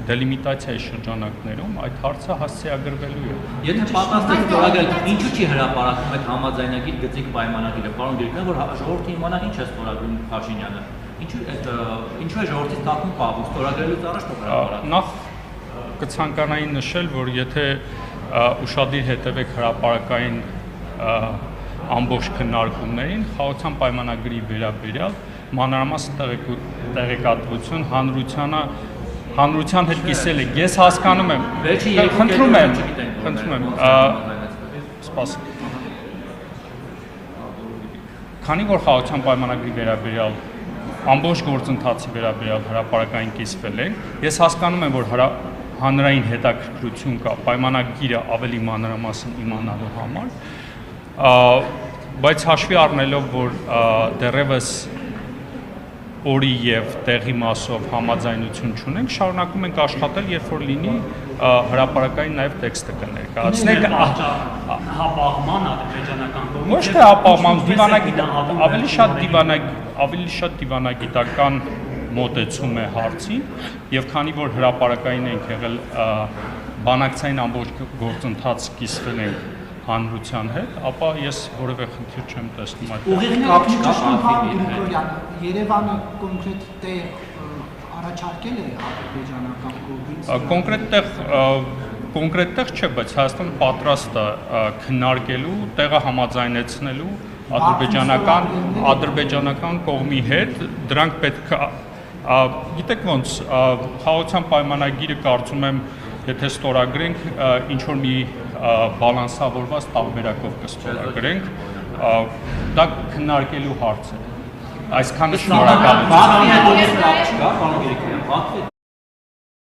դելիմիտացիայի շրջանակներում այդ հարցը հասցեագրվելու է։ Եթե պատրաստ եք ստորագրել, ինչու՞ չի հրապարակում այդ համաձայնագիր գծիկ պայմանագիրը, պարոն Գրիգորյան, որ ժողովուրդը իմանա ինչ է ստորագրում Փաշինյանը։ Ինչու է ժողովրդից տակում պահվում ստորագրելուց առաջ հրապարակում։ Նախ կցանկանայի նշել, որ եթե ուշադիր հետևեք հրապարակային ամբողջ քննարկումներին, խաղաղության պայմանագրի վերաբերյալ մանրամասն տեղեկատվություն հանրության հետ կիսել եք։ Ես հասկանում եմ, խնդրում եմ, սպասեք։ Քանի որ խաղաղության պայմանագրի վերաբերյալ ամբողջ գործընթացի վերաբերյալ հրապարակային կիսվել են, ես հասկանում եմ, որ հանրային հետաքրքրություն կա պայմանագիրը ավելի մանրամասն իմանալու համար, բայց հաշվի առնելով, որ դեռևս օրի եւ տեղի մասով համաձայնություն չունենք, շարունակում ենք աշխատել, երբ որ լինի հրապարակային նաեւ տեքստը կներկայացնենք հապաղման ադրբեջանական կողմից ոչ թե հապաղման ավելի շատ դիվանագիտական մոտեցում է հարցին եւ քանի որ հրապարակային ենք եղել բանակցային ամբողջ գործընթաց կիսվել ենք հանրության հետ, ապա ես որևէ խնդիր չեմ տեսնում այդ։ Ուղիղ կապ չկա Գրիգորյան, Երևանը կոնկրետ տեղ առաջարկել է ադրբեջանական կողմից։ Կոնկրետ տեղ չէ, բայց Հայաստանը պատրաստ է քննարկելու, տեղը համաձայնեցնելու ադրբեջանական կողմի հետ, դրանք պետք է գիտեք ոնց խաղաղության պայմանագիրը կարծում եմ եթե ստորագրենք ինչ որ մի բալանսավորված տարբերակով կստորագրենք դա քննարկելու հարց է այսքանը շնորհակալ եմ